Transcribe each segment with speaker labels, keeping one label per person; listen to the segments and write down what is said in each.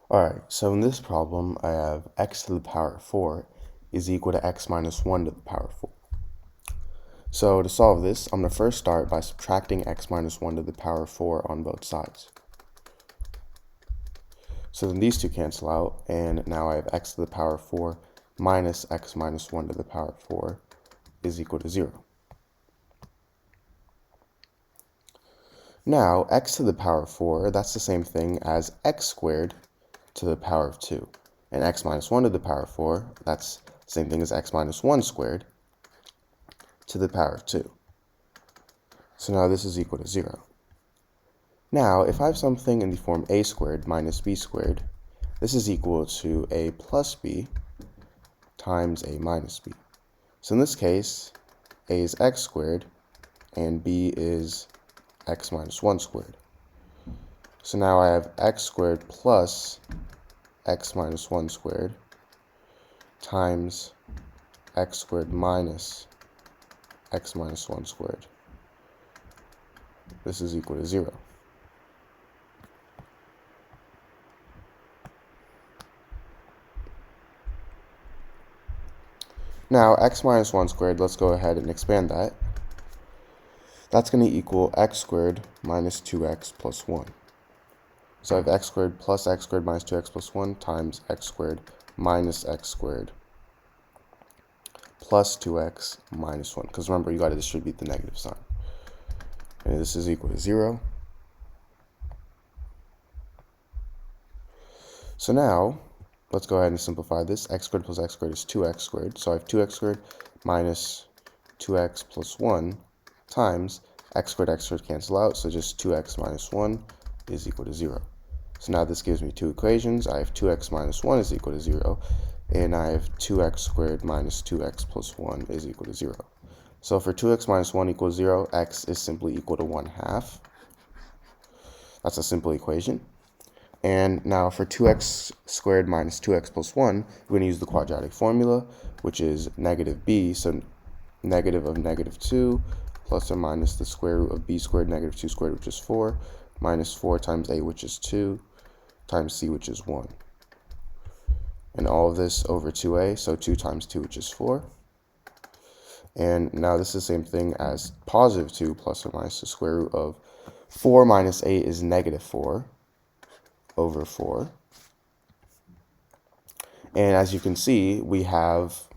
Speaker 1: Alright, so in this problem, I have x to the power of 4 is equal to x minus 1 to the power of 4. So to solve this, I'm going to first start by subtracting x minus 1 to the power of 4 on both sides. So then these two cancel out, and now I have x to the power of 4 minus x minus 1 to the power of 4 is equal to 0. Now, x to the power of 4, that's the same thing as x squared to the power of 2. And x minus 1 to the power of 4, that's the same thing as x minus 1 squared to the power of 2. So now this is equal to 0. Now, if I have something in the form a squared minus b squared, this is equal to a plus b times a minus b. So in this case, a is x squared and b is x minus 1 squared. So now I have x squared plus x minus 1 squared times x squared minus x minus 1 squared. This is equal to 0. Now, x minus 1 squared, let's go ahead and expand that. That's going to equal x squared minus 2x plus 1. So I have x squared plus x squared minus 2x plus 1 times x squared minus x squared plus 2x minus 1. Because remember, you got to distribute the negative sign. And this is equal to 0. So now, let's go ahead and simplify this. X squared plus x squared is 2x squared. So I have 2x squared minus 2x plus 1 times x squared cancel out. So just 2x minus 1 is equal to 0. So now this gives me two equations. I have 2x minus 1 is equal to 0. And I have 2x squared minus 2x plus 1 is equal to 0. So for 2x minus 1 equals 0, x is simply equal to 1/2. That's a simple equation. And now for 2x squared minus 2x plus 1, we're going to use the quadratic formula, which is negative b. So negative of negative 2 plus or minus the square root of b squared negative 2 squared, which is 4, minus 4 times a, which is 2, times c, which is 1. And all of this over 2a, so 2 times 2, which is 4. And now this is the same thing as positive 2 plus or minus the square root of 4 minus 8 is negative 4 over 4. And as you can see, we have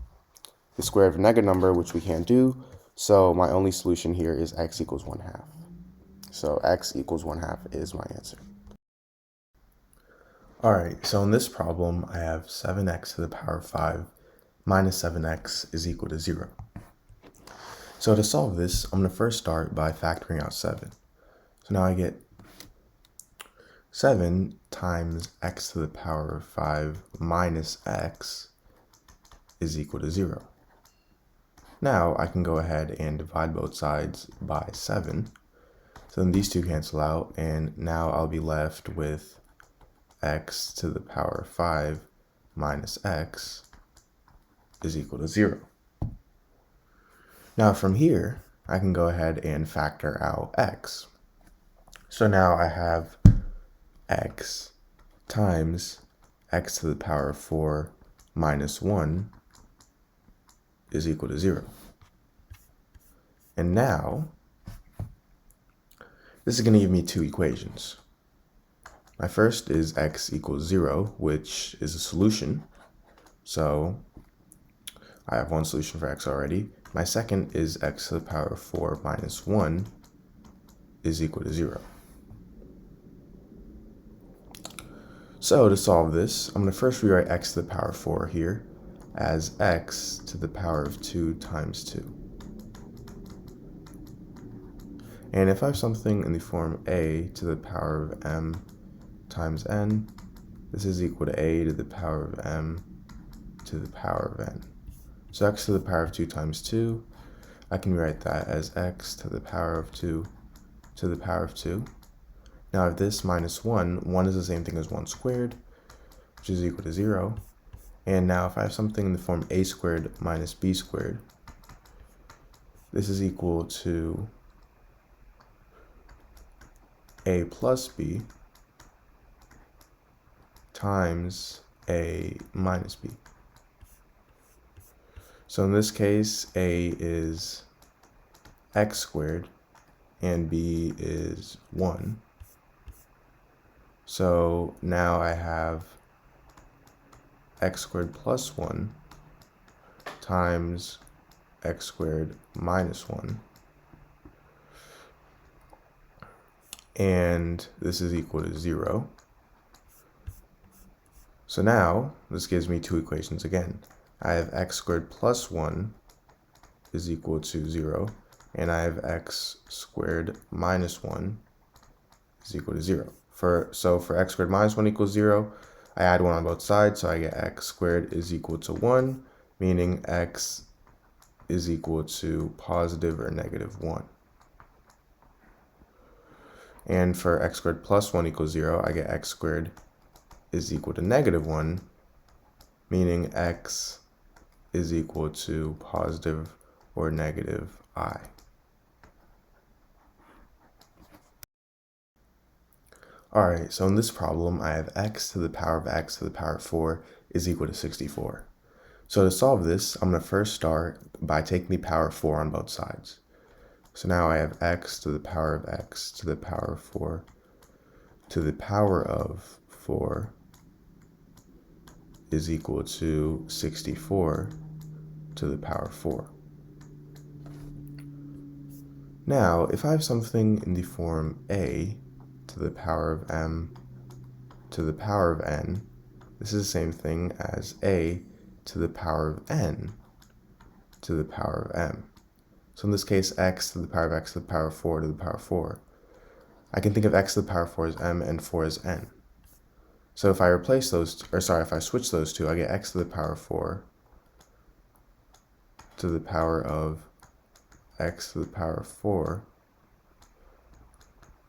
Speaker 1: the square of a negative number, which we can't do. So my only solution here is x equals 1/2. So x equals 1/2 is my answer. Alright, so in this problem, I have 7x to the power of 5 minus 7x is equal to 0. So to solve this, I'm going to first start by factoring out 7. So now I get 7 times x to the power of 5 minus x is equal to 0. Now I can go ahead and divide both sides by 7. So then these two cancel out, and now I'll be left with x to the power of 5 minus x is equal to 0. Now from here, I can go ahead and factor out x. So now I have x times x to the power of 4 minus 1 is equal to 0. And now, this is going to give me two equations. My first is x equals 0, which is a solution. So I have one solution for x already. My second is x to the power of 4 minus 1 is equal to 0. So to solve this, I'm going to first rewrite x to the power of 4 here as x to the power of 2 times 2. And if I have something in the form a to the power of m times n, this is equal to a to the power of m to the power of n. So x to the power of 2 times 2, I can rewrite that as x to the power of 2 to the power of 2. Now if this minus 1 is the same thing as 1 squared, which is equal to 0. And now if I have something in the form a squared minus b squared, this is equal to a plus b times a minus b. So in this case, a is x squared and b is 1. So now I have x squared plus 1 times x squared minus 1. And this is equal to 0. So now this gives me two equations again. I have x squared plus 1 is equal to 0, and I have x squared minus 1 is equal to 0. So for x squared minus 1 equals 0, I add 1 on both sides, so I get x squared is equal to 1, meaning x is equal to positive or negative 1. And for x squared plus 1 equals 0, I get x squared is equal to negative 1, meaning x is equal to positive or negative I. Alright, so in this problem, I have x to the power of x to the power of 4 is equal to 64. So to solve this, I'm going to first start by taking the power of 4 on both sides. So now I have x to the power of x to the power of 4 to the power of 4 is equal to 64 to the power of 4. Now, if I have something in the form a to the power of m to the power of n, this is the same thing as a to the power of n to the power of m. So in this case, x to the power of x to the power of 4 to the power of 4. I can think of x to the power of 4 as m and 4 as n. So if I replace those, if I switch those two, I get x to the power of 4 to the power of x to the power of 4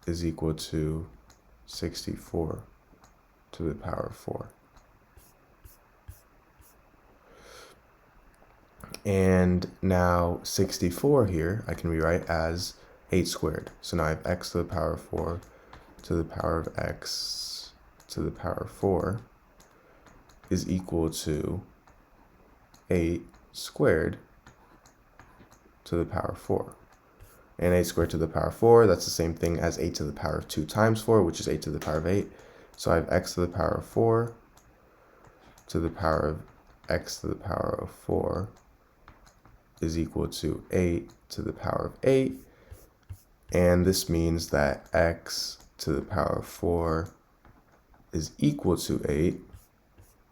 Speaker 1: is equal to 64 to the power of 4. And now 64 here, I can rewrite as 8 squared. So now I have x to the power of 4 to the power of x to the power of 4 is equal to 8 squared to the power of 4. And 8 squared to the power of 4, that's the same thing as 8 to the power of 2 times 4, which is 8 to the power of 8. So I have x to the power of 4 to the power of x to the power of 4 is equal to 8 to the power of 8. And this means that x to the power of 4 is equal to 8,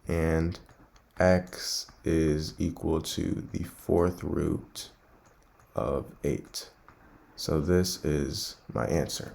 Speaker 1: and x is equal to the 4th root of 8. So this is my answer.